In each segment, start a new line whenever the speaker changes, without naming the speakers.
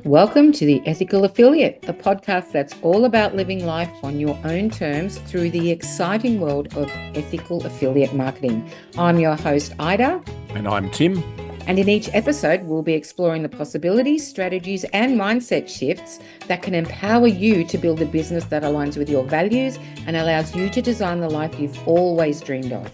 Welcome to the Ethical Affiliate, the podcast that's all about living life on your own terms through the exciting world of ethical affiliate marketing. I'm your host, Ida.
And I'm Tim.
And in each episode, we'll be exploring the possibilities, strategies, and mindset shifts that can empower you to build a business that aligns with your values and allows you to design the life you've always dreamed of.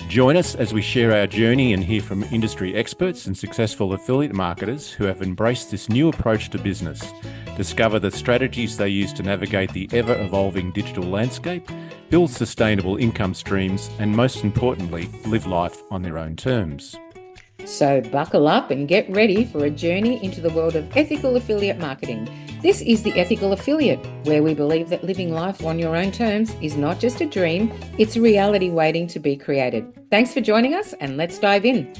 Join us as we share our journey and hear from industry experts and successful affiliate marketers who have embraced this new approach to business. Discover the strategies they use to navigate the ever-evolving digital landscape, build sustainable income streams, and most importantly, live life on their own terms.
So buckle up and get ready for a journey into the world of ethical affiliate marketing. This is the Ethical Affiliate, where we believe that living life on your own terms is not just a dream, it's a reality waiting to be created. Thanks for joining us, and let's dive in.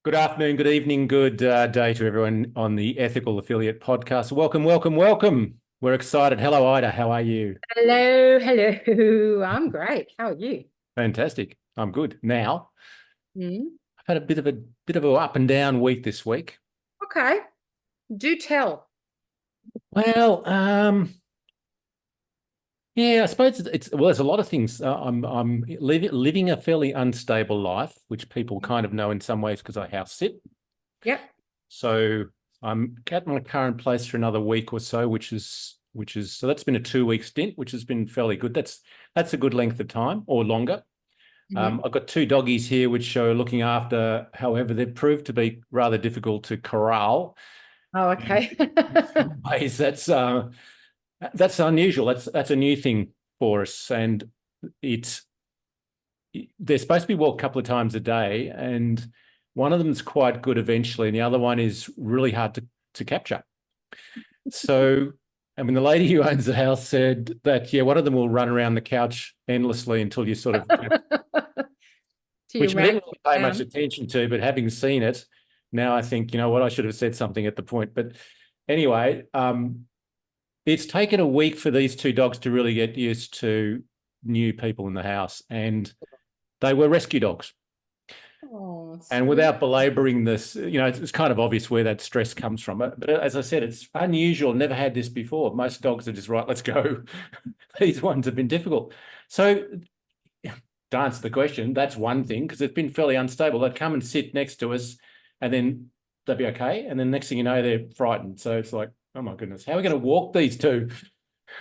Good afternoon, good evening, good day to everyone on the Ethical Affiliate podcast. Welcome, welcome, welcome. We're excited. Hello, Ida. How are you?
Hello. I'm great. How are you?
Fantastic. I'm good. Now,
Mm.
I've had a bit of a up and down week this week.
Okay. Do tell.
Well, yeah, I suppose there's a lot of things. I'm living a fairly unstable life, which people kind of know in some ways because I house sit.
Yep.
So I'm at my current place for another week or so, which is so that's been a 2-week stint, which has been fairly good. That's a good length of time or longer. I've got 2 doggies here which are looking after. However, they've proved to be rather difficult to corral.
Oh, okay.
In some ways, that's unusual. That's a new thing for us, and they're supposed to be walked a couple of times a day, and one of them's quite good eventually, and the other one is really hard to capture. So, I mean, the lady who owns the house said that, yeah, one of them will run around the couch endlessly until you sort of, which we didn't really pay much attention to, but having seen it, now I think, you know what, I should have said something at the point. But anyway, it's taken a week for these 2 dogs to really get used to new people in the house, and they were rescue dogs.
Oh,
and without belaboring this, it's kind of obvious where that stress comes from. But as I said, it's unusual. Never had this before. Most dogs are just, right, let's go. These ones have been difficult. So to answer the question, that's one thing, because it's been fairly unstable. They'd come and sit next to us and then they'd be okay. And then next thing you know, they're frightened. So it's like, oh my goodness, how are we going to walk these 2?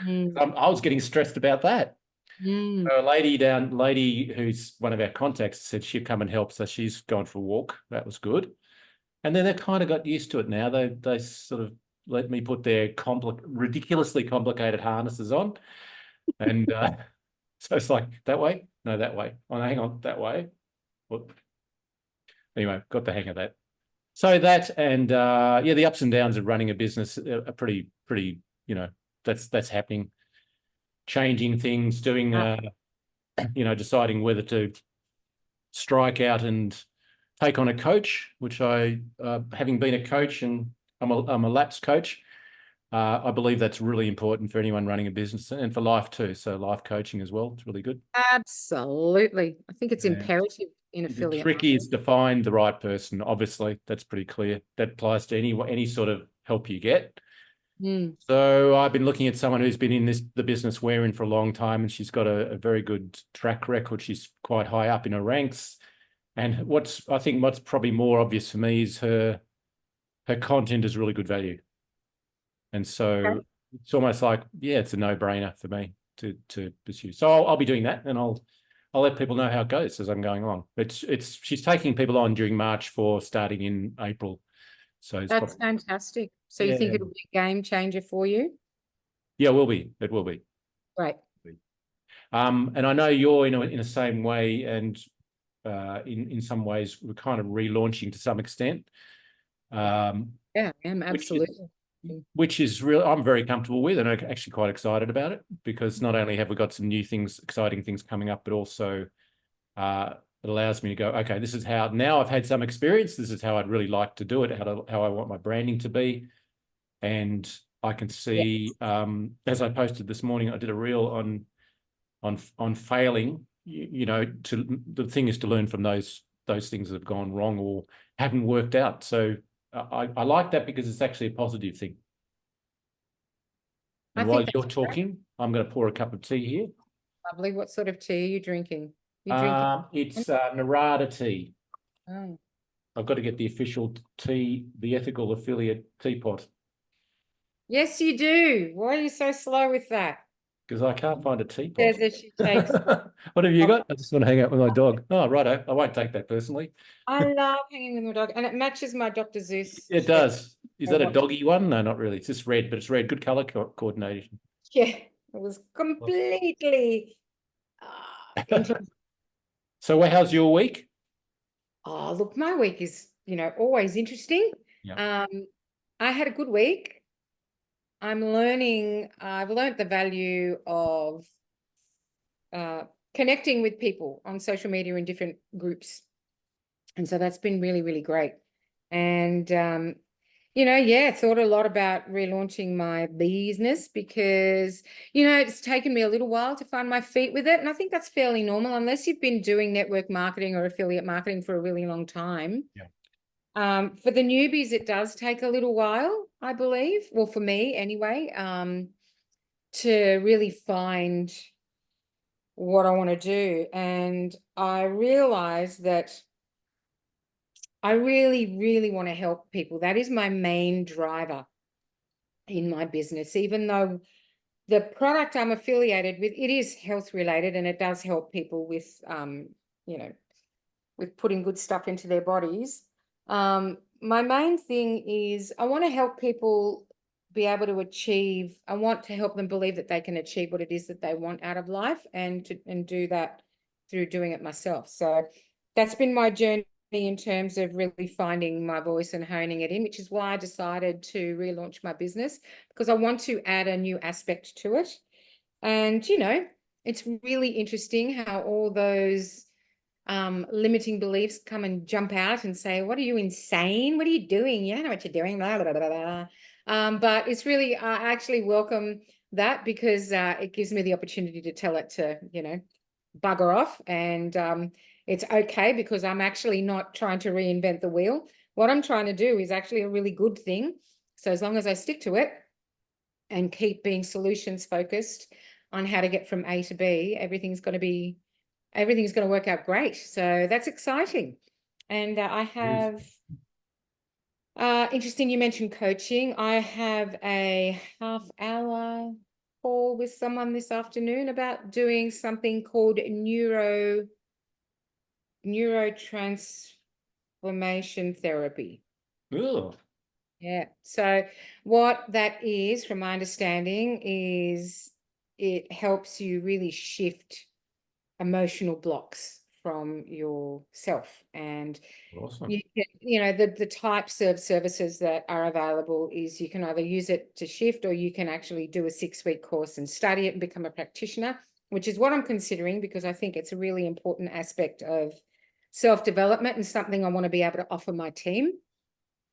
I was getting stressed about that. So a lady who's one of our contacts said she'd come and help. So she's gone for a walk. That was good. And then they kind of got used to it now. They sort of let me put their ridiculously complicated harnesses on. And so it's like, that way? No, that way. Oh, hang on, that way. Whoop. Anyway, got the hang of that. So that, and yeah, the ups and downs of running a business are pretty, that's happening. Changing things, doing, deciding whether to strike out and take on a coach, which I, having been a coach, and I'm a lapsed coach, I believe that's really important for anyone running a business and for life too. So life coaching as well, it's really good.
Absolutely. I think it's imperative in affiliate.
The trick is to find the right person. Obviously, that's pretty clear. That applies to any sort of help you get. So I've been looking at someone who's been in the business we're in for a long time, and she's got a very good track record. She's quite high up in her ranks. And I think what's probably more obvious for me is her content is really good value. And so it's almost like, yeah, it's a no-brainer for me to pursue. So I'll be doing that, and I'll let people know how it goes as I'm going along. But she's taking people on during March for starting in April. So
That's fantastic. So you think it'll be a game changer for you?
Yeah, it will be. It will be.
Great.
And I know you're in the same way, and in some ways we're kind of relaunching to some extent.
Yeah, I am, absolutely.
Which is real. I'm very comfortable with, and I'm actually quite excited about it, because not only have we got some new things, exciting things coming up, but also it allows me to go, okay, this is how, now I've had some experience, this is how I'd really like to do it, how I want my branding to be. And I can see, as I posted this morning, I did a reel on failing. The thing is to learn from those those things that have gone wrong or haven't worked out. So I like that because it's actually a positive thing.
I
And while
think
you're
that's
talking, I'm going to pour a cup of tea here.
lovely. What sort of tea are you drinking? You drinking?
It's Narada tea.
Oh.
I've got to get the official tea, the ethical affiliate teapot.
Yes, you do. Why are you so slow with that?
Because I can't find a teapot.
Says as she takes.
What have you got? I just want to hang out with my dog. Oh, righto. I won't take that personally.
I love hanging with my dog, and it matches my Dr. Zeus
It
shirt.
does. Is that a doggy one? No, not really. It's just red, but it's red. Good color coordination.
Yeah, it was completely into.
So how's your week?
Oh, look, my week is, always interesting.
Yeah.
I had a good week. I've learned the value of connecting with people on social media in different groups. And so that's been really, really great. And, thought a lot about relaunching my business because, it's taken me a little while to find my feet with it. And I think that's fairly normal unless you've been doing network marketing or affiliate marketing for a really long time.
Yeah.
For the newbies, it does take a little while, I believe. Well, for me anyway, to really find what I want to do. And I realized that I really, really want to help people. That is my main driver in my business, even though the product I'm affiliated with, it is health related and it does help people with, with putting good stuff into their bodies. My main thing is I want to help people be able to achieve. I want to help them believe that they can achieve what it is that they want out of life and do that through doing it myself. So that's been my journey in terms of really finding my voice and honing it in, which is why I decided to relaunch my business, because I want to add a new aspect to it. And, it's really interesting how all those limiting beliefs come and jump out and say, what are you, insane? What are you doing? You don't know what you're doing. Blah, blah, blah, blah. But it's really, I actually welcome that because it gives me the opportunity to tell it to, bugger off. And it's okay because I'm actually not trying to reinvent the wheel. What I'm trying to do is actually a really good thing. So as long as I stick to it and keep being solutions focused on how to get from A to B, everything's going to work out great. So that's exciting. And I have, interesting, you mentioned coaching. I have a half-hour call with someone this afternoon about doing something called neurotransformation therapy.
Ooh.
Yeah. So what that is, from my understanding, is it helps you really shift emotional blocks from yourself. And
Awesome.
the types of services that are available is you can either use it to shift or you can actually do a 6-week course and study it and become a practitioner, which is what I'm considering because I think it's a really important aspect of self-development and something I want to be able to offer my team,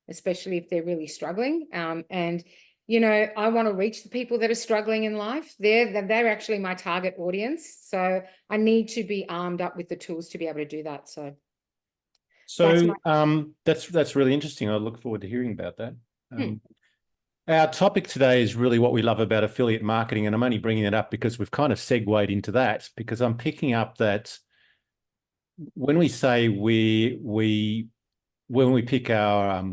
especially if they're really struggling. And I want to reach the people that are struggling in life. They're actually my target audience. So I need to be armed up with the tools to be able to do that. So
that's really interesting. I look forward to hearing about that. Our topic today is really what we love about affiliate marketing, and I'm only bringing it up because we've kind of segued into that, because I'm picking up that when we say when we pick our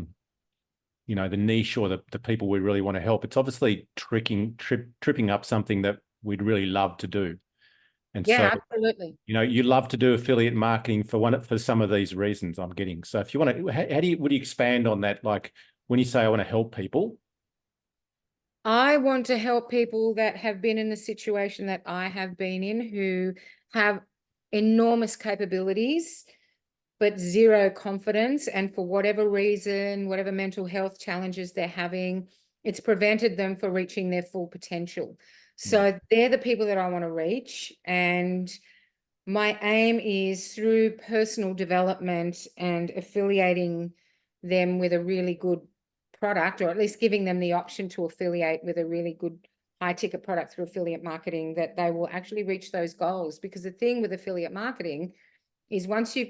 the niche or the people we really want to help, it's obviously tripping up something that we'd really love to do. And
yeah,
so,
absolutely.
you love to do affiliate marketing for some of these reasons I'm getting. So if you want to, would you expand on that? Like when you say I want to help people?
I want to help people that have been in the situation that I have been in, who have enormous capabilities, but zero confidence. And for whatever reason, whatever mental health challenges they're having, it's prevented them from reaching their full potential. So they're the people that I want to reach. And my aim is through personal development and affiliating them with a really good product, or at least giving them the option to affiliate with a really good high ticket product through affiliate marketing, that they will actually reach those goals. Because the thing with affiliate marketing is once you're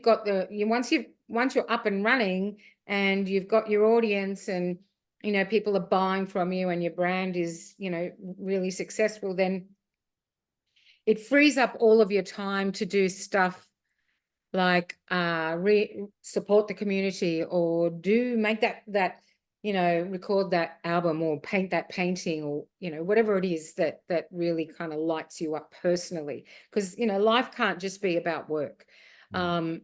up and running and you've got your audience and, you know, people are buying from you and your brand is, you know, really successful, then it frees up all of your time to do stuff like support the community or make that you know, record that album or paint that painting or, you know, whatever it is that really kind of lights you up personally, because, you know, life can't just be about work. My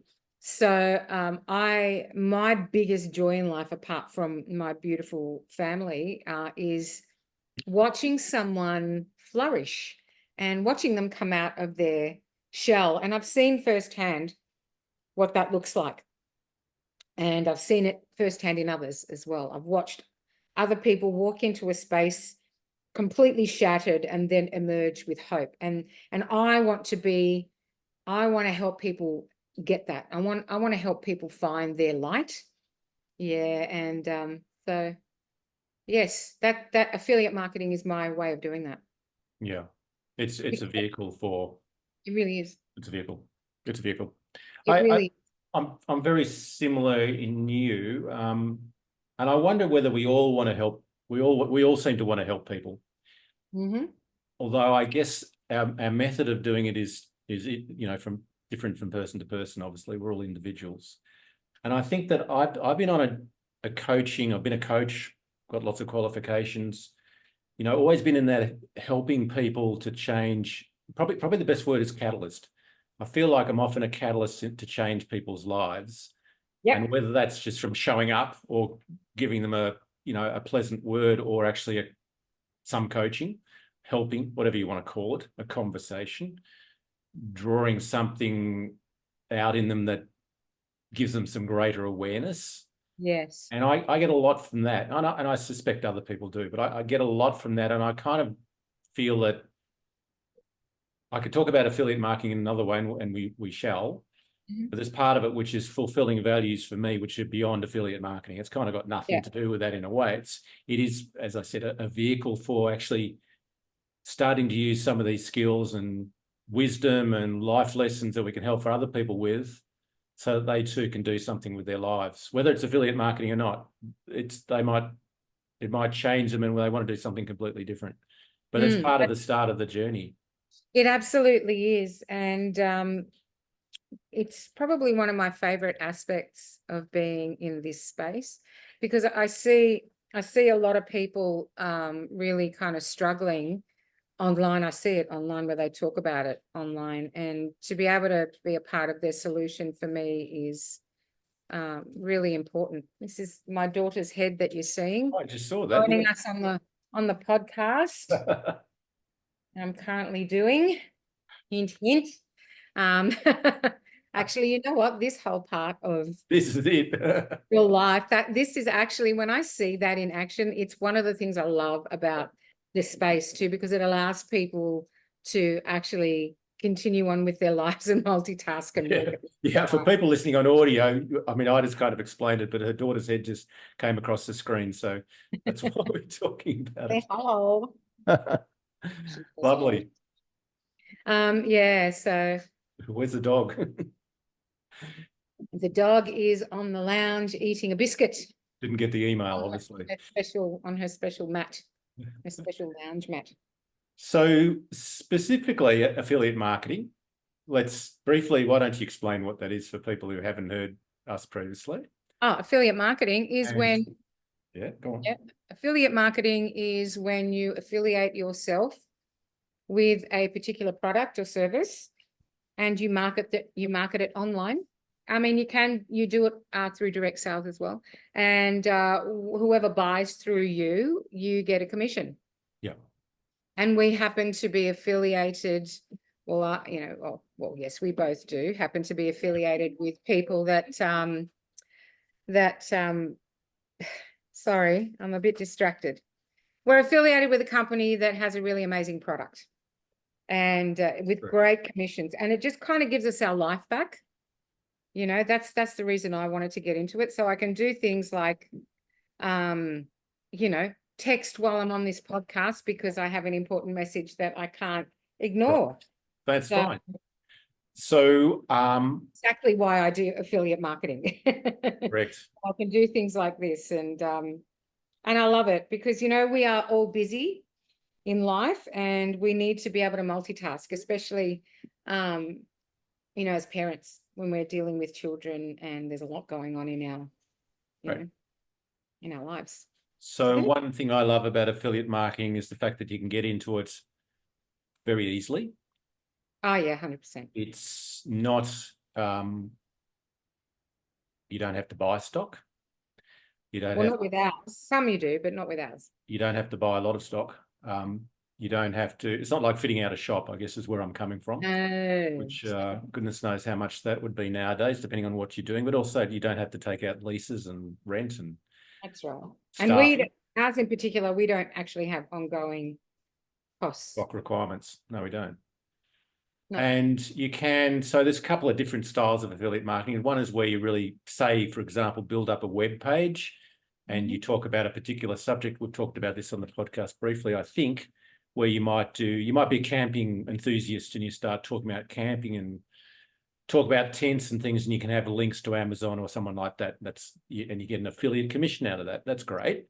biggest joy in life, apart from my beautiful family, is watching someone flourish and watching them come out of their shell. And I've seen firsthand what that looks like. And I've seen it firsthand in others as well. I've watched other people walk into a space completely shattered and then emerge with hope. And I want to help people get that. I want to help people find their light. Yeah. And so yes, that affiliate marketing is my way of doing that.
Yeah. It's a vehicle for.
It really is.
It's a vehicle. It's a vehicle.
I'm
very similar in you, and I wonder whether we all want to help. We all seem to want to help people. Although I guess our method of doing it is you know, different from person to person. Obviously, we're all individuals, and I think that I've been on a coaching. I've been a coach, got lots of qualifications. You know, always been in that helping people to change. Probably the best word is catalyst. I feel like I'm often a catalyst to change people's lives.
Yep.
And whether that's just from showing up or giving them a pleasant word, or actually some coaching, helping, whatever you want to call it, a conversation, drawing something out in them that gives them some greater awareness.
Yes.
And I get a lot from that. And I suspect other people do, but I get a lot from that. And I kind of feel that I could talk about affiliate marketing in another way, and we shall. But there's part of it which is fulfilling values for me, which are beyond affiliate marketing. It's kind of got nothing to do with that in a way. It is, as I said, a vehicle for actually starting to use some of these skills and wisdom and life lessons that we can help for other people with, so that they too can do something with their lives, whether it's affiliate marketing or not. It might change them and they want to do something completely different. But it's part of the start of the journey.
It absolutely is. And it's probably one of my favorite aspects of being in this space, because I see a lot of people really kind of struggling online. I see it online where they talk about it online, and to be able to be a part of their solution for me is really important. This is my daughter's head that you're seeing.
I just saw that.
Joining us on the podcast. I'm currently doing, hint, hint. Actually, you know what? This whole part of
this is it.
real life, this is actually, when I see that in action, it's one of the things I love about this space too, because it allows people to actually continue on with their lives and multitask and
yeah. For people listening on audio, I mean, I just kind of explained it, but her daughter's head just came across the screen, so that's what we're talking about.
Say hello.
Lovely.
Yeah, so
where's the dog?
The dog is on the lounge eating a biscuit.
Didn't get the email, obviously.
On her special mat, her special lounge mat.
So specifically affiliate marketing, let's briefly, why don't you explain what that is for people who haven't heard us previously?
Affiliate marketing is when...
Yeah, go on.
Yeah, affiliate marketing is when you affiliate yourself with a particular product or service, and you market it online. I mean, you do it through direct sales as well. And whoever buys through you get a commission.
Yeah. And
we happen to be affiliated, well, yes, we both do happen to be affiliated with people that, sorry, I'm a bit distracted. We're affiliated with a company that has a really amazing product and with great commissions. And it just kind of gives us our life back. You know, that's the reason I wanted to get into it. So I can do things like, text while I'm on this podcast because I have an important message that I can't ignore.
That's fine. So,
Exactly why I do affiliate marketing.
correct.
I can do things like this, and I love it because, you know, we are all busy in life and we need to be able to multitask, especially, you know, as parents when we're dealing with children and there's a lot going on in our, you
Right.
know, in our lives.
So one thing I love about affiliate marketing is the fact that you can get into it very easily.
Oh yeah, 100%.
It's not, you don't have to buy stock. You don't
Well,
have,
not with ours. Some you do, but not with ours.
you don't have to buy a lot of stock. You don't have to, it's not like fitting out a shop, I guess is where I'm coming from,
No.
which goodness knows how much that would be nowadays, depending on what you're doing. But also you don't have to take out leases and rent and
That's right. And
staffing,
ours in particular, we don't actually have ongoing costs.
stock requirements. No, we don't.
No.
And you can, so there's a couple of different styles of affiliate marketing. One is where you really say, for example, build up a web page and you talk about a particular subject. We've talked about this on the podcast briefly, I think, where you might be a camping enthusiast and you start talking about camping and talk about tents and things, and you can have links to Amazon or someone like that. And you get an affiliate commission out of that. That's great.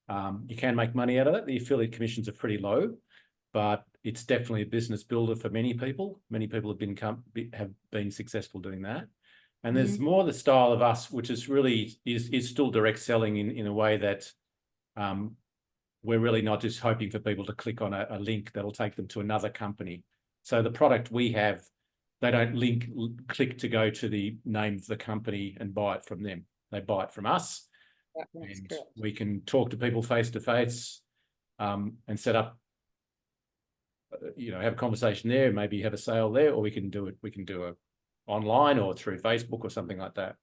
You can make money out of that. The affiliate commissions are pretty low, but it's definitely a business builder for many people. Many people have been successful doing that. And there's more the style of us, which is really is still direct selling in a way that we're really not just hoping for people to click on a link that'll take them to another company. So the product we have, they don't click to go to the name of the company and buy it from them. They buy it from us. And we can talk to people face to face and set up, have a conversation there, maybe have a sale there, or we can do it online or through Facebook or something like that.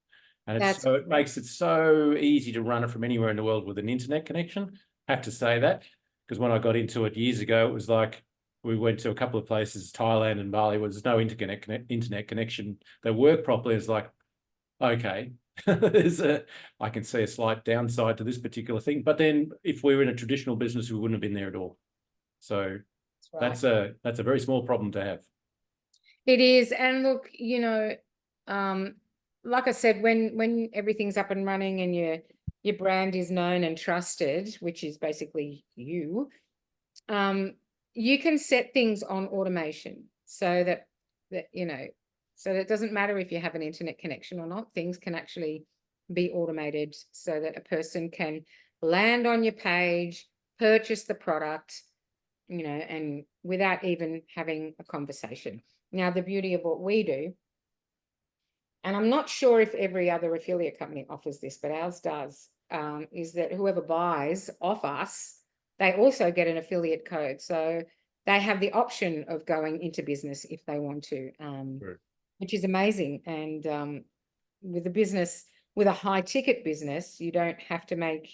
And it makes it so easy to run it from anywhere in the world with an internet connection. I have to say that, because when I got into it years ago, it was like we went to a couple of places, Thailand and Bali, where there's no internet connection. They work properly. It's like, okay, I can see a slight downside to this particular thing. But then if we were in a traditional business, we wouldn't have been there at all. So that's a very small problem to have.
It is. And look, like I said, when everything's up and running and your brand is known and trusted, which is basically you can set things on automation so that it doesn't matter if you have an internet connection or not. Things can actually be automated so that a person can land on your page, purchase the product, and without even having a conversation. Now, the beauty of what we do, and I'm not sure if every other affiliate company offers this, but ours does, is that whoever buys off us, they also get an affiliate code. So they have the option of going into business if they want to, which is amazing. And with a high ticket business, you don't have to make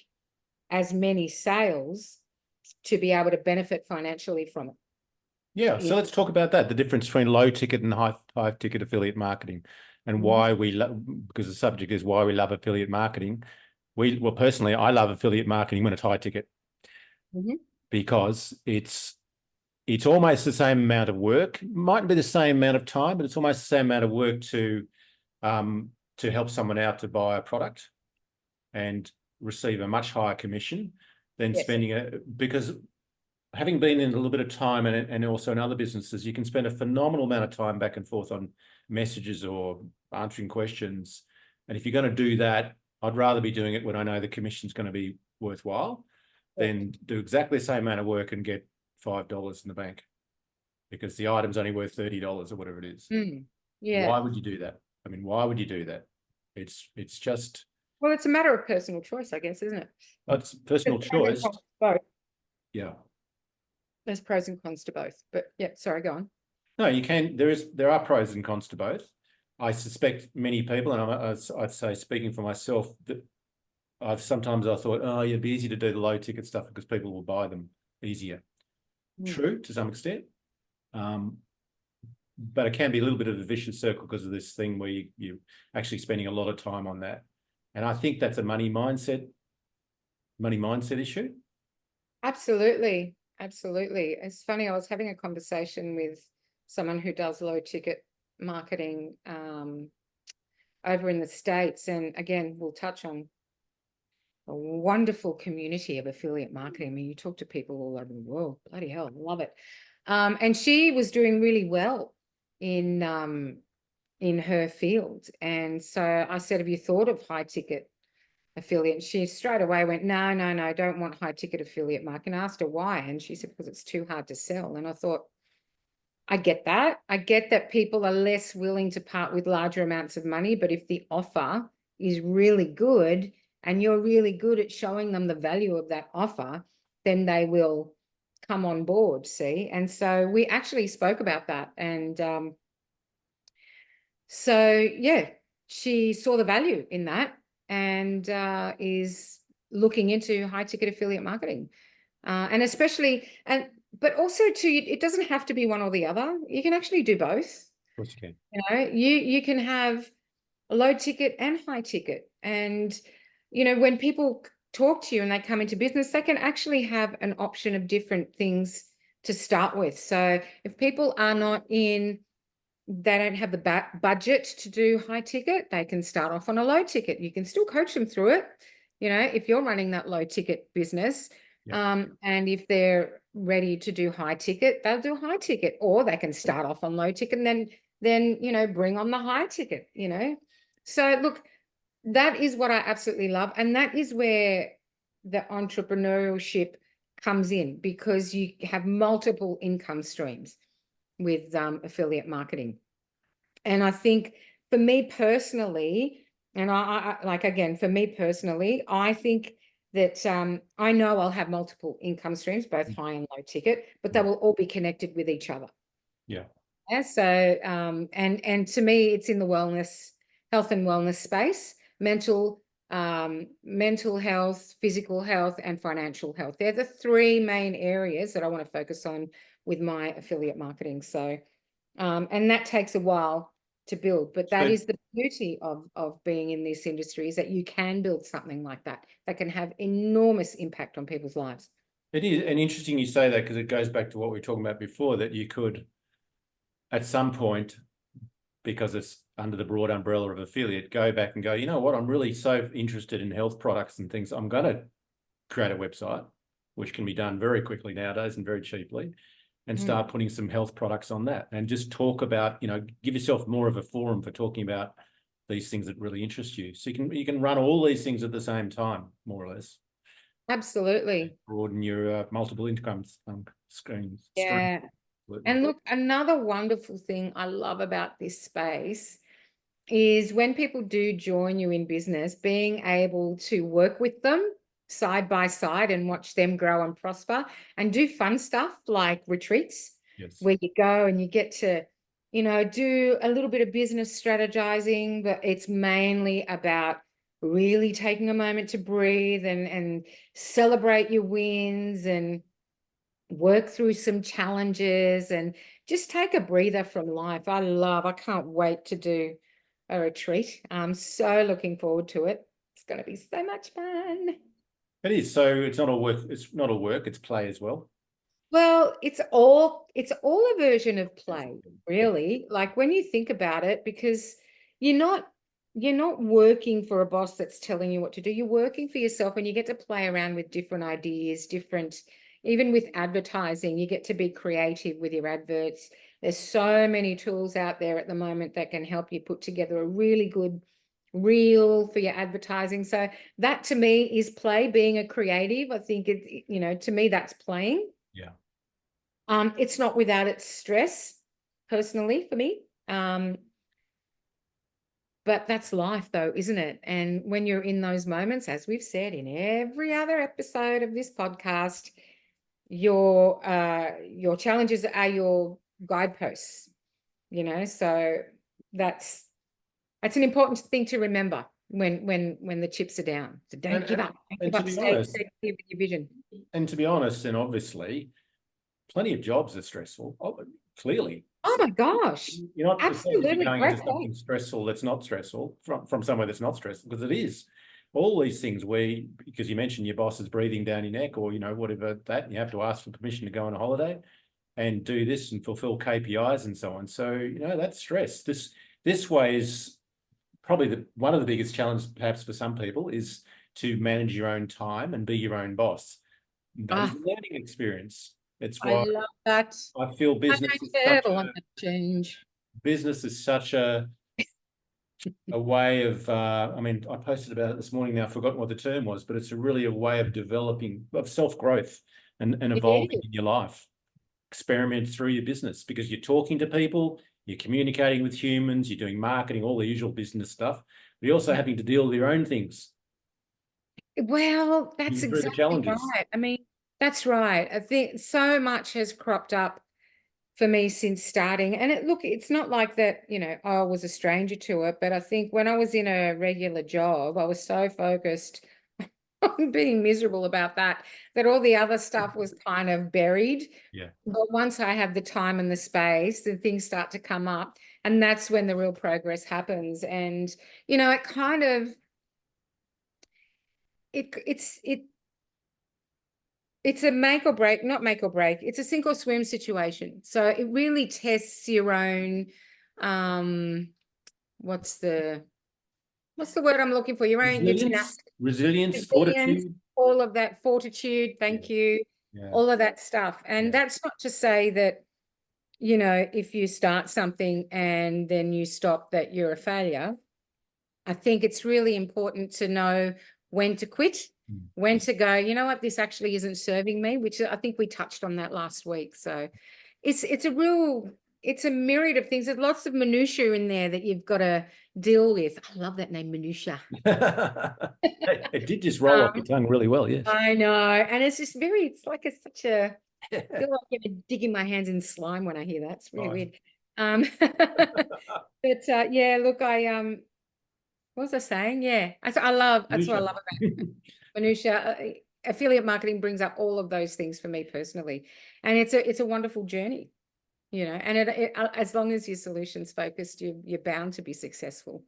as many sales to be able to benefit financially from it.
Yeah, so let's talk about that, the difference between low ticket and high ticket affiliate marketing, and why because the subject is why we love affiliate marketing. Personally, I love affiliate marketing when it's high ticket because it's almost the same amount of work. It mightn't be the same amount of time, but it's almost the same amount of work to help someone out to buy a product and receive a much higher commission than spending because having been in a little bit of time and also in other businesses, you can spend a phenomenal amount of time back and forth on messages or answering questions. And if you're going to do that, I'd rather be doing it when I know the commission's going to be worthwhile than do exactly the same amount of work and get $5 in the bank because the item's only worth $30 or whatever it is. Why would you do that? I mean, why would you do that? It's just...
Well, it's a matter of personal choice, I guess, isn't it?
It's personal choice. Yeah.
There's pros and cons to both, but yeah, sorry, go on.
No, you can. There are pros and cons to both. I suspect many people, and I'd say speaking for myself, that sometimes I thought, oh, it'd be easy to do the low ticket stuff because people will buy them easier. True, to some extent. But it can be a little bit of a vicious circle because of this thing where you're actually spending a lot of time on that. And I think that's a money mindset issue.
Absolutely. It's funny, I was having a conversation with someone who does low ticket marketing over in the States. And again, we'll touch on a wonderful community of affiliate marketing. I mean, you talk to people all over the world. Bloody hell, love it. And she was doing really well in her field. And so I said, have you thought of high ticket affiliate? She straight away went, no, I don't want high ticket affiliate marketing. I asked her why. And she said, because it's too hard to sell. And I thought, I get that. I get that people are less willing to part with larger amounts of money. But if the offer is really good and you're really good at showing them the value of that offer, then they will come on board, see? And so we actually spoke about that. And so, yeah, she saw the value in that and is looking into high ticket affiliate marketing. And especially, but also too, it doesn't have to be one or the other. You can actually do both.
Of course you can.
You know, you can have a low ticket and high ticket. And, you know, when people talk to you and they come into business, they can actually have an option of different things to start with. So if people are not in, they don't have the budget to do high ticket, they can start off on a low ticket. You can still coach them through it. You know, if you're running that low ticket business, and if they're ready to do high ticket, they'll do high ticket, or they can start off on low ticket and then, you know, bring on the high ticket, you know. So look, that is what I absolutely love. And that is where the entrepreneurship comes in, because you have multiple income streams with affiliate marketing. And I think for me personally, and I like, again, for me personally, I think that I know I'll have multiple income streams, both high and low ticket, but they will all be connected with each other.
Yeah.
Yeah. So, and to me, it's in the wellness, health and wellness space, mental health, physical health, and financial health. They're the three main areas that I want to focus on with my affiliate marketing. So, and that takes a while to build, but that is the beauty of being in this industry, is that you can build something like that can have enormous impact on people's lives.
It is, and interesting you say that, because it goes back to what we were talking about before, that you could, at some point, because it's under the broad umbrella of affiliate, go back and go, you know what, I'm really so interested in health products and things, I'm going to create a website, which can be done very quickly nowadays and very cheaply, and start putting some health products on that, and just talk about, you know, give yourself more of a forum for talking about these things that really interest you. So you can run all these things at the same time, more or less.
Absolutely.
Broaden your multiple income streams.
Yeah. And look, another wonderful thing I love about this space is when people do join you in business, being able to work with them side by side and watch them grow and prosper, and do fun stuff like retreats, where you go and you get to, you know, do a little bit of business strategizing, but it's mainly about really taking a moment to breathe and celebrate your wins and work through some challenges and just take a breather from life. I can't wait to do a retreat. I'm so looking forward to it. It's going to be so much fun.
It is. So it's not all work. It's not all work. It's play as well.
Well, it's all a version of play, really. Like when you think about it, because you're not working for a boss that's telling you what to do. You're working for yourself, and you get to play around with different ideas, even with advertising, you get to be creative with your adverts. There's so many tools out there at the moment that can help you put together a really good reel for your advertising. So that to me is play, being a creative. I think it, you know, to me that's playing.
Yeah.
It's not without its stress, personally, for me. But that's life though, isn't it? And when you're in those moments, as we've said in every other episode of this podcast, your challenges are your guideposts, you know. So that's an important thing to remember when the chips are down. So don't give up. Don't give up. Stay clear with your vision.
And to be honest, and obviously, plenty of jobs are stressful. Clearly.
Oh my gosh!
You're not
absolutely
going into something stressful that's not stressful from somewhere that's not stressful, because it is. All these things because you mentioned your boss is breathing down your neck, or, you know, whatever that, and you have to ask for permission to go on a holiday. and do this and fulfill KPIs and so on. So, you know, that's stress. This way is probably one of the biggest challenges perhaps for some people is to manage your own time and be your own boss. That is
Ah,
a learning experience. It's
I
why
love that.
I feel
I don't ever want to change.
business is such a way of I mean, I posted about it this morning. Now I've forgotten what the term was, but it's really a way of developing of self-growth and
It
evolving
is.
in your life. Experiment through your business because you're talking to people, you're communicating with humans, you're doing marketing, all the usual business stuff, but you're also
Yeah.
having to deal with your own things
Well, that's
through the
exactly
challenges.
right. I mean, that's right. I think so much has cropped up for me since starting. And look, it's not like that, I was a stranger to it, but I think when I was in a regular job, I was so focused on being miserable about that, that all the other stuff was kind of buried.
Yeah.
But once I have the time and the space, then things start to come up. And that's when the real progress happens. And, it kind of, it's a make or break, not make or break. It's a sink or swim situation. So it really tests your own, um, what's the word I'm looking for? Your own, your gymnastics,
Resilience,
resilience,
fortitude.
all of that, fortitude,
Yeah.
thank you,
Yeah.
all of that stuff. And
Yeah.
that's not to say that, if you start something and then you stop, that you're a failure. I think it's really important to know when to quit, when to go, you know what, this actually isn't serving me, which I think we touched on that last week. So it's a myriad of things. There's lots of minutiae in there that you've got to deal with. I love that name, minutiae.
It did just roll off your tongue really well, yes.
I know. And it's just it's like such a, I feel like I'm digging my hands in slime when I hear that. It's really
Right.
weird. But yeah, look, what was I saying? Yeah, that's what I love about minutia. Affiliate marketing brings up all of those things for me personally, and it's a wonderful journey, and as long as your solutions focused, you're bound to be successful.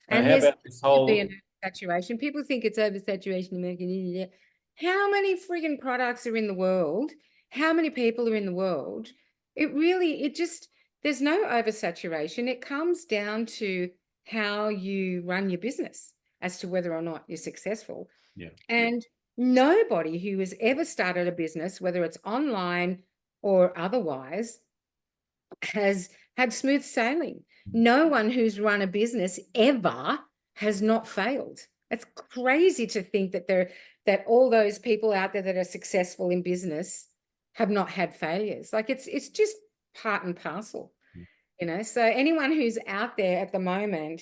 Now,
And
how
there's
about this
to be an
whole
oversaturation. People think it's oversaturation in American. How many friggin' products are in the world? How many people are in the world? There's no oversaturation. It comes down to how you run your business as to whether or not you're successful.
yeah.
And nobody who has ever started a business, whether it's online or otherwise, has had smooth sailing. No one who's run a business ever has not failed. It's crazy to think that all those people out there that are successful in business have not had failures. Like it's just part and parcel, So anyone who's out there at the moment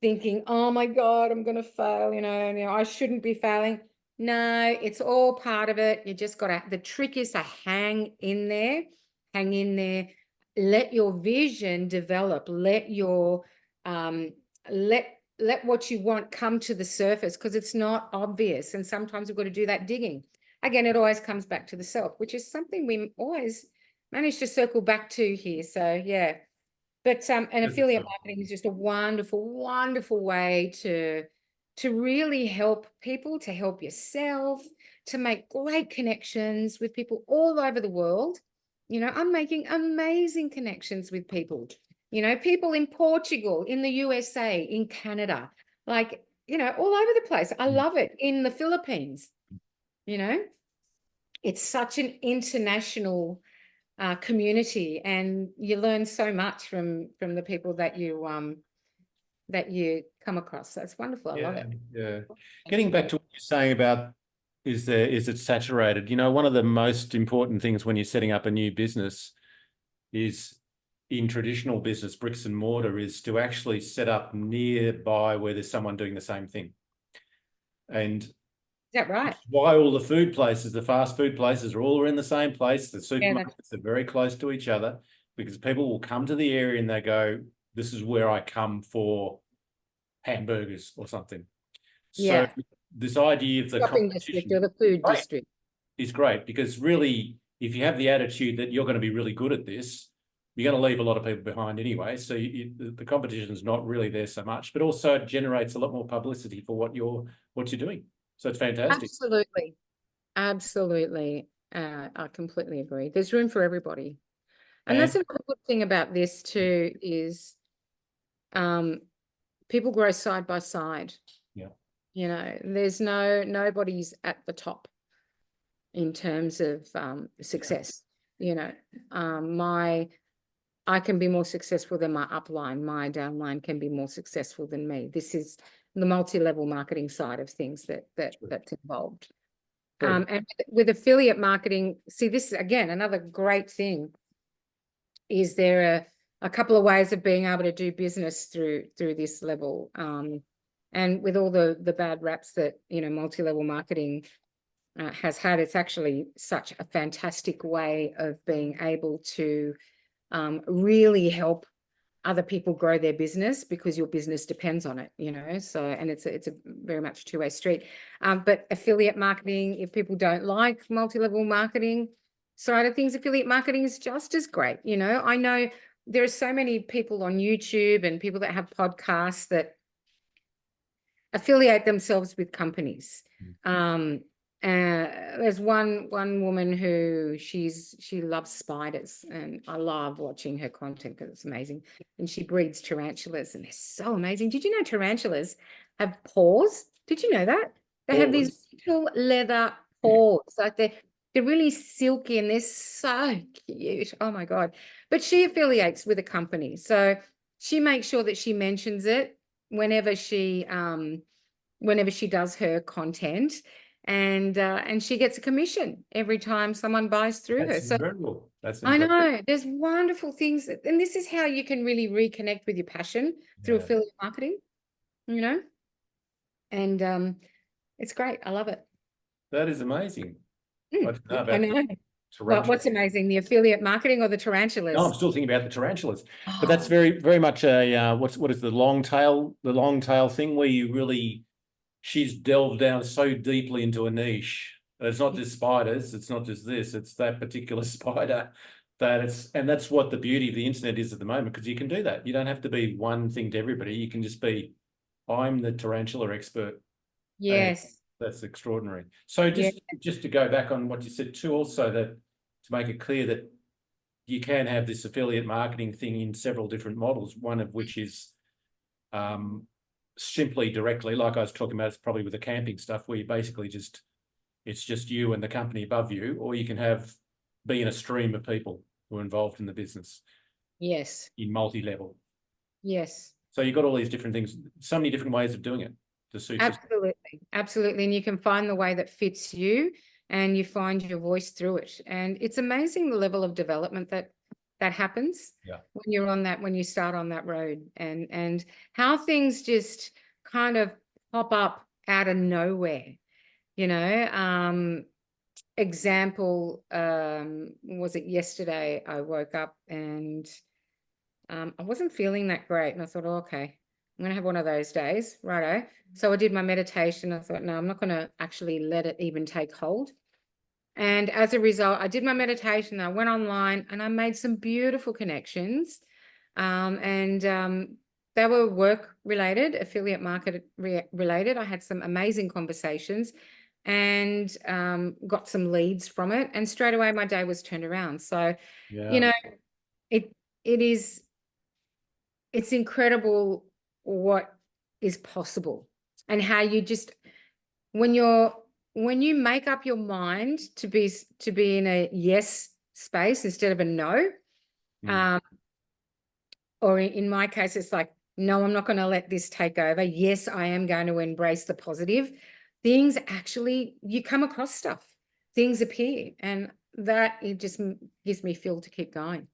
thinking, oh my God, I'm going to fail, I shouldn't be failing. No, it's all part of it. You just got to, the trick is to hang in there, let your vision develop, let what you want come to the surface, because it's not obvious. And sometimes we've got to do that digging. Again, it always comes back to the self, which is something we always manage to circle back to here. So yeah. But and affiliate marketing is just a wonderful, wonderful way to really help people, to help yourself, to make great connections with people all over the world. I'm making amazing connections with people. People in Portugal, in the USA, in Canada, like, all over the place. I love it. In the Philippines, it's such an international community, and you learn so much from the people that you come across. That's wonderful. I love it.
Yeah. Getting back to what you're saying about is it saturated? One of the most important things when you're setting up a new business is in traditional business, bricks and mortar, is to actually set up nearby where there's someone doing the same thing. And
Is that right?
why all the food places, the fast food places are all in the same place. The supermarkets are very close to each other, because people will come to the area and they go, this is where I come for hamburgers or something. So
Yeah.
this idea of the
Shopping district or
competition
the food district.
is great, because really, if you have the attitude that you're going to be really good at this, you're going to leave a lot of people behind anyway. So the competition is not really there so much, but also it generates a lot more publicity for what you're doing. So it's fantastic.
Absolutely. Absolutely. I completely agree. There's room for everybody. And
And
that's another good thing about this too is people grow side by side.
yeah,
You know, nobody's at the top in terms of success. You know, I can be more successful than my upline. My downline can be more successful than me. This is the multi-level marketing side of things that's involved.
true.
And with affiliate marketing, see, this is again another great thing. Is there a couple of ways of being able to do business through this level? And with all the bad raps that multi-level marketing has had, it's actually such a fantastic way of being able to really help other people grow their business because your business depends on it, so, and it's a very much two-way street. But affiliate marketing, if people don't like multi-level marketing side of things, affiliate marketing is just as great. I know there are so many people on YouTube and people that have podcasts that affiliate themselves with companies. There's one woman who she loves spiders, and I love watching her content because it's amazing. And she breeds tarantulas, and they're so amazing. Did you know tarantulas have paws? Did you know that? They have these little leather paws, like they're really silky and they're so cute. Oh my God. But she affiliates with a company. So she makes sure that she mentions it whenever she does her content, and she gets a commission every time someone buys through her.
That's
So
incredible. That's
I
incredible.
know there's wonderful things, and this is how you can really reconnect with your passion through
Yeah,
affiliate marketing, and it's great. I love it.
that is amazing. I didn't know
I
about the
know. Well,
tarantula.
what's amazing, the affiliate marketing or the
No, I'm
tarantulas?
still thinking about the tarantulas, but that's
Oh,
very much a what is the long tail thing where you really she's delved down so deeply into a niche. It's not just spiders, it's not just this, it's that particular spider and that's what the beauty of the internet is at the moment, because you can do that. You don't have to be one thing to everybody. You can just be, I'm the tarantula expert, and
yes.
that's extraordinary. So
Yeah.
just to go back on what you said too, also that to make it clear that you can have this affiliate marketing thing in several different models, one of which is simply directly, like I was talking about, it's probably with the camping stuff where you basically it's just you and the company above you, or you can be in a stream of people who are involved in the business
Yes.
in multi-level.
Yes.
So you've got all these different things, so many different ways of doing it to suit you.
Absolutely. Absolutely. And you can find the way that fits you and you find your voice through it. And it's amazing the level of development that happens
Yeah.
when you start on that road, and how things just kind of pop up out of nowhere, example, was it yesterday I woke up and I wasn't feeling that great. And I thought, oh, okay, I'm going to have one of those days. Righto. So I did my meditation. I thought, no, I'm not going to actually let it even take hold. And as a result, I did my meditation. I went online and I made some beautiful connections. And they were work related, affiliate market related. I had some amazing conversations and got some leads from it. And straight away, my day was turned around. So,
Yeah.
it is, it's incredible what is possible, and how you just, when you make up your mind to be in a yes space instead of a no, or in my case, it's like, no, I'm not going to let this take over. Yes, I am going to embrace the positive. Things actually, you come across stuff, things appear, and that it just gives me fuel to keep going.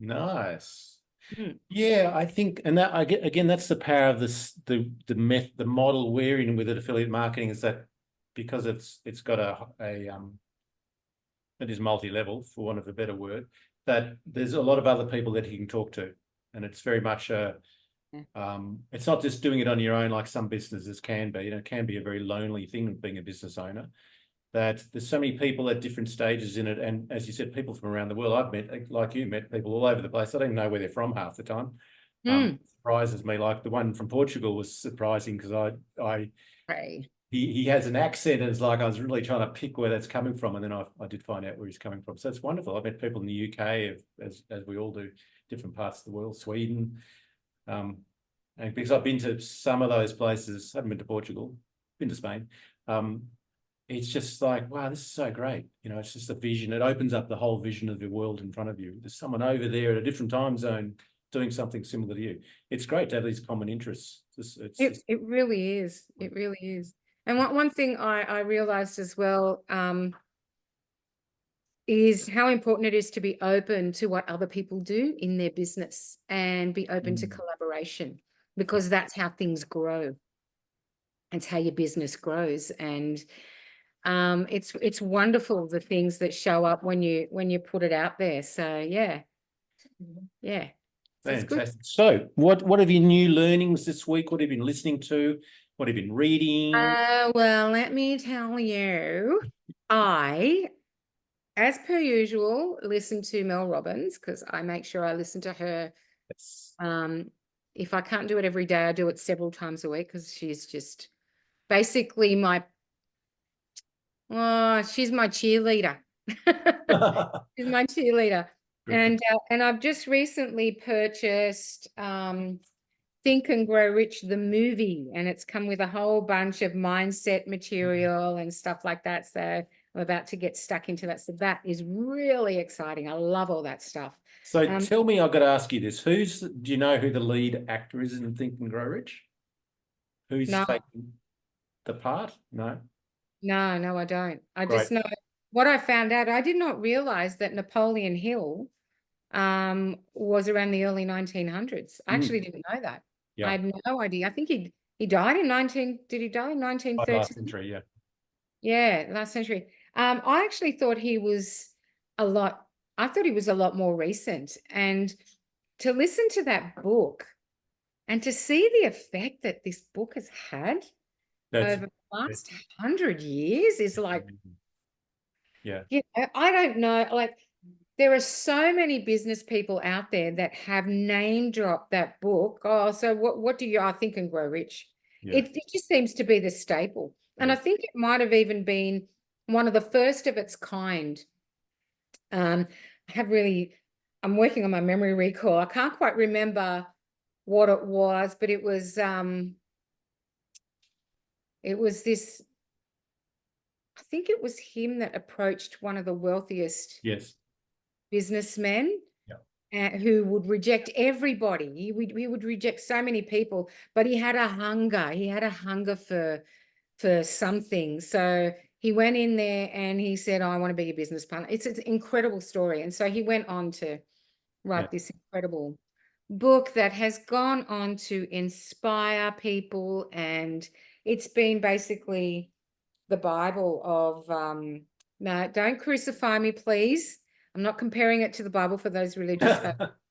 Nice.
Mm.
Yeah, I think, and that again, that's the power of the model we're in with it, affiliate marketing, is that because it's got it is multi-level, for want of a better word, that there's a lot of other people that you can talk to, and it's very much it's not just doing it on your own like some businesses can be. It can be a very lonely thing being a business owner. That there's so many people at different stages in it, and as you said, people from around the world. I've met, like you, met people all over the place. I don't even know where they're from half the time. Surprises me. Like the one from Portugal was surprising because I
Right.
he has an accent, and it's like I was really trying to pick where that's coming from, and then I did find out where he's coming from. So it's wonderful. I've met people in the UK, as we all do, different parts of the world, Sweden, and because I've been to some of those places, I haven't been to Portugal, been to Spain. It's just like, wow, this is so great. You know, it's just a vision. It opens up the whole vision of the world in front of you. There's someone over there at a different time zone doing something similar to you. It's great to have these common interests.
It really is. It really is. And one thing I realized as well is how important it is to be open to what other people do in their business and be open to collaboration, because that's how things grow. It's how your business grows. And it's wonderful, the things that show up when you put it out there. So yeah. So it's good.
Fantastic. So what have your new learnings this week? What have you been listening to? What have you been reading?
Well, let me tell you, I, as per usual, listen to Mel Robbins, because I make sure I listen to her.
Yes.
If I can't do it every day, I do it several times a week, because she's just basically she's my cheerleader. She's my cheerleader. And I've just recently purchased Think and Grow Rich, the movie, and it's come with a whole bunch of mindset material and stuff like that. So I'm about to get stuck into that. So that is really exciting. I love all that stuff.
So tell me, I've got to ask you this. Do you know who the lead actor is in Think and Grow Rich? Who's taking the part? No?
No, I don't. I
Great.
just know what I found out. I did not realize that Napoleon Hill was around the early 1900s. I actually didn't know that.
Yeah.
I had no idea. I think he died in did he die in 1930?
Last century, yeah.
Yeah, last century. I actually thought he was a lot more recent. And to listen to that book and to see the effect that this book has had over the last 100 years is like,
yeah.
I don't know, like, there are so many business people out there that have name dropped that book. Oh, so what do you Think and Grow Rich?
Yeah.
It just seems to be the staple. And I think it might have even been one of the first of its kind. I'm working on my memory recall. I can't quite remember what it was, but it was this, I think it was him that approached one of the wealthiest businessmen who would reject everybody. He would reject so many people, but he had a hunger. He had a hunger for something. So he went in there and he said, I want to be a business partner. It's an incredible story. And so he went on to write this incredible book that has gone on to inspire people. And it's been basically the Bible of, no, don't crucify me, please. I'm not comparing it to the Bible for those religious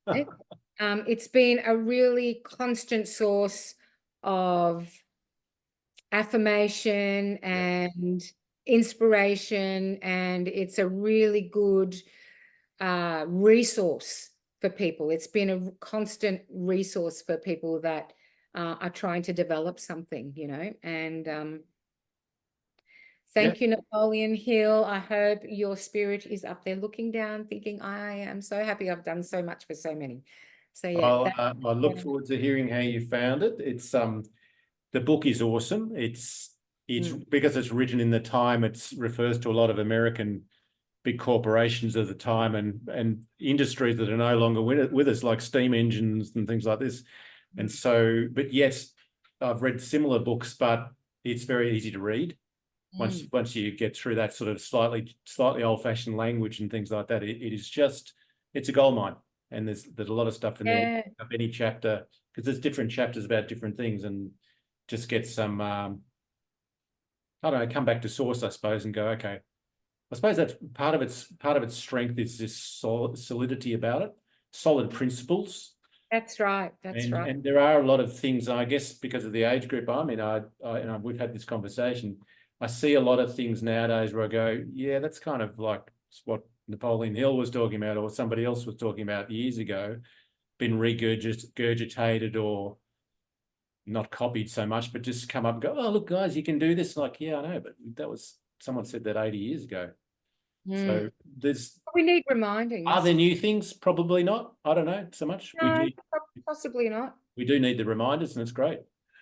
folks. It's been a really constant source of affirmation and inspiration, and it's a really good resource for people. It's been a constant resource for people that are trying to develop something, and thank you, Napoleon Hill. I hope your spirit is up there looking down, thinking, I am so happy I've done so much for so many. So yeah.
I look forward to hearing how you found it. It's the book is awesome. It's because it's written in the time, it refers to a lot of American big corporations of the time and industries that are no longer with us, like steam engines and things like this. And so, but yes, I've read similar books, but it's very easy to read. Once you get through that sort of slightly old-fashioned language and things like that, it's a goldmine. And there's a lot of stuff in there of any chapter, because there's different chapters about different things, and just get some I don't know, come back to source, I suppose, and go, okay. I suppose that's part of its strength is this solidity about it, solid principles.
That's right.
And there are a lot of things, I guess, because of the age group I'm in, we've had this conversation. I see a lot of things nowadays where I go, yeah, that's kind of like what Napoleon Hill was talking about, or somebody else was talking about years ago, been regurgitated or not copied so much, but just come up and go, oh, look, guys, you can do this. Like, yeah, I know, but that was, someone said that 80 years ago. So
we need
are
reminding.
there new things? Probably not. I don't know so much.
No, possibly not.
We do need the reminders, and it's great.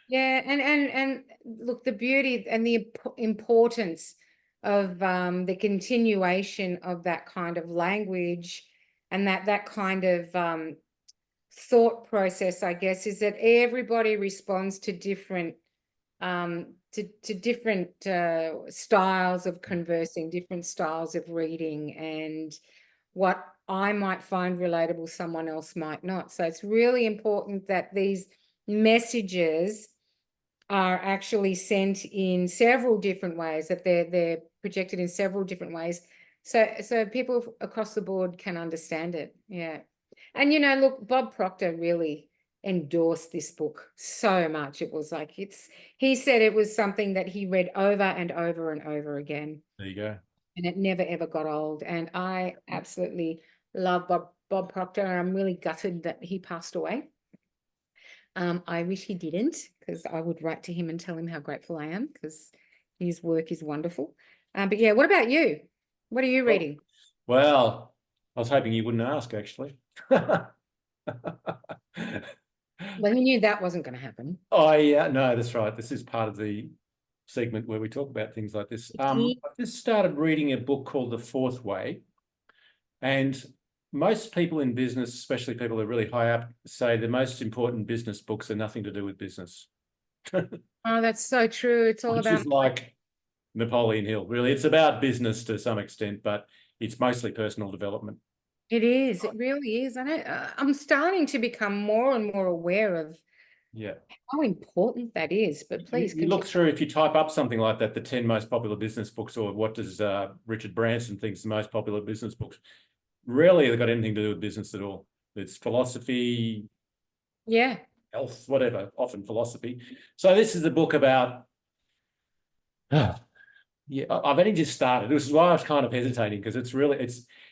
Yeah, and look, the beauty and the importance of the continuation of that kind of language and that kind of thought process, I guess, is that everybody responds to different different styles of conversing, different styles of reading, and what I might find relatable, someone else might not. So it's really important that these messages are actually sent in several different ways, that they're projected in several different ways, so people across the board can understand it. Yeah. And look, Bob Proctor really endorsed this book so much. It was like, he said it was something that he read over and over and over again.
There you go.
And it never ever got old. And I absolutely love Bob Proctor, and I'm really gutted that he passed away. I wish he didn't, because I would write to him and tell him how grateful I am, because his work is wonderful. But yeah, what about you? What are you reading?
Well, I was hoping you wouldn't ask, actually.
Well, you knew that wasn't going to happen.
Oh, yeah, no, that's right. This is part of the segment where we talk about things like this. I've just started reading a book called The Fourth Way, and most people in business, especially people who are really high up, say the most important business books are nothing to do with business.
Oh, that's so true. It's all
Which
about
is like Napoleon Hill. Really, it's about business to some extent, but it's mostly personal development.
It is. It really is. And I'm starting to become more and more aware of how important that is. But please
you look through, if you type up something like that, the 10 most popular business books, or what does Richard Branson thinks the most popular business books, rarely they've got anything to do with business at all. It's philosophy, health, whatever, often philosophy. So this is a book about, yeah, I've only just started. This is why I was kind of hesitating, because it's really,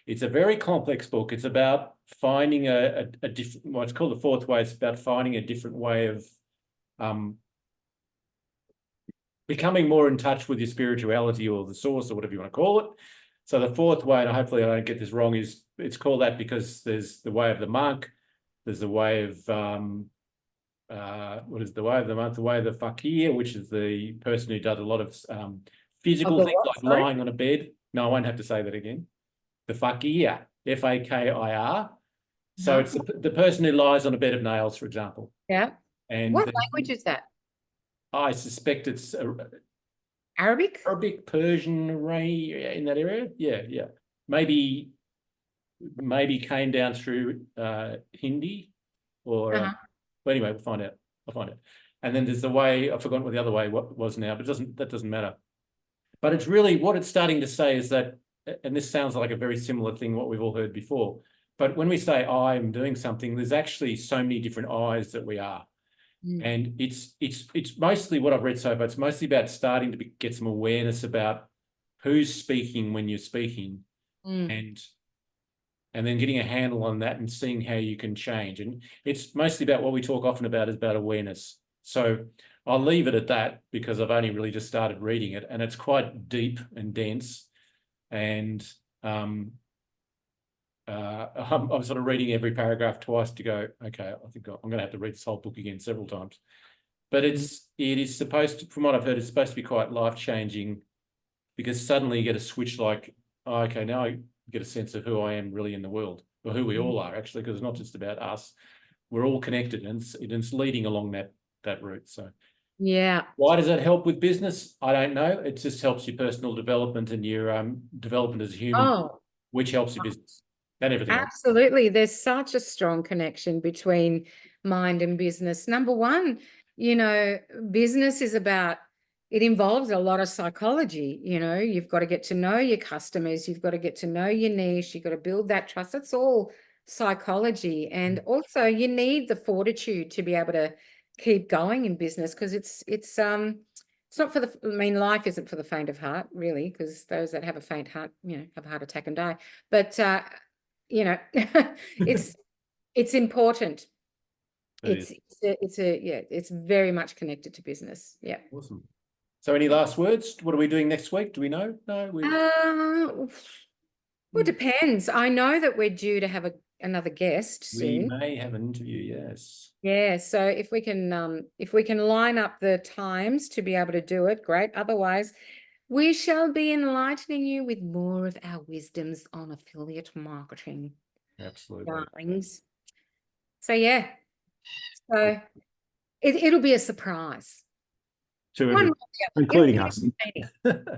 it's a very complex book. It's about finding a different, what's called The Fourth Way. It's about finding a different way of becoming more in touch with your spirituality, or the source, or whatever you want to call it. So the fourth way, and hopefully I don't get this wrong, is it's called that because there's the way of the monk, there's the way of what is the way of the monk? The way of the fakir, which is the person who does a lot of physical things, like lying on a bed. No, I won't have to say that again. The fakir, Fakir. So it's the person who lies on a bed of nails, for example.
Yeah.
And
what language is that?
I suspect it's
Arabic,
Persian, in that area. Yeah. Maybe came down through Hindi, or but anyway, we'll find out. I'll find it. And then there's the way, I've forgotten what the other way was now, but that doesn't matter. But it's really, what it's starting to say is that, and this sounds like a very similar thing what we've all heard before, but when we say I'm doing something, there's actually so many different I's that we are. And it's mostly what I've read so far. It's mostly about starting to get some awareness about who's speaking when you're speaking, and then getting a handle on that and seeing how you can change. And it's mostly about what we talk often about, is about awareness. So I'll leave it at that, because I've only really just started reading it, and it's quite deep and dense. And I'm sort of reading every paragraph twice to go, okay, I think I'm going to have to read this whole book again several times. But it is supposed to, from what I've heard, it's supposed to be quite life-changing, because suddenly you get a switch like, oh, okay, now I get a sense of who I am really in the world, or who we all are, actually, because it's not just about us. We're all connected, and it's leading along that route. So
yeah.
Why does that help with business? I don't know. It just helps your personal development and your development as a human, which helps your business. And everything
Absolutely. There's such a strong connection between mind and business. Number one, business is about, it involves a lot of psychology. You've got to get to know your customers. You've got to get to know your niche. You've got to build that trust. That's all psychology. And also you need the fortitude to be able to keep going in business, because it's not for life isn't for the faint of heart, really, because those that have a faint heart, have a heart attack and die. But it's important. It's very much connected to business. Yeah.
Awesome. So any last words? What are we doing next week? Do we know? No,
Well, it depends. I know that we're due to have another guest
we
soon.
may have an interview, yes.
Yeah, so if we can line up the times to be able to do it, great. Otherwise, we shall be enlightening you with more of our wisdoms on affiliate marketing.
Absolutely.
Darlings. So yeah. So it'll be a surprise.
To
One
everyone,
way or the other.
including
It'll
us.
be entertaining.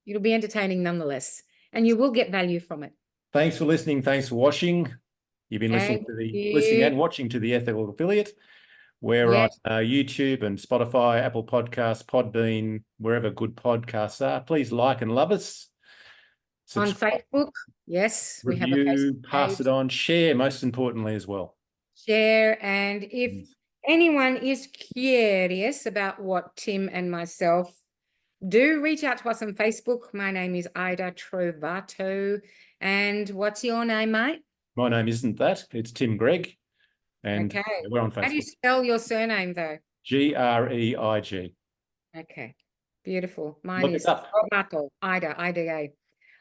It'll be entertaining nonetheless, and you will get value from it.
Thanks for listening. Thanks for watching. You've been listening and watching to the Ethical Affiliate. We're on YouTube and Spotify, Apple Podcasts, Podbean, wherever good podcasts are. Please like and love us.
Subscribe. On Facebook, yes, we have a
review,
Facebook
pass
page.
it on, share, most importantly as well.
Share, and if anyone is curious about what Tim and myself do, reach out to us on Facebook. My name is Ida Trovato. And what's your name, mate?
My name isn't that. It's Tim Gregg. And we're on Facebook.
How do you spell your surname, though?
Greig.
Okay, beautiful. Mine
Look
is
us up.
Trovato, Ida, IDA.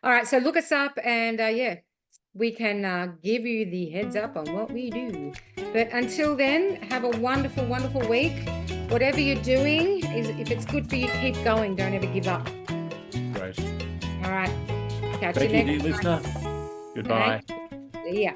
All right, so look us up, and we can give you the heads up on what we do. But until then, have a wonderful, wonderful week. Whatever you're doing, if it's good for you, keep going. Don't ever give up.
Great.
All right. Catch
Thank
you
you,
next
dear listener. Goodbye.
See ya.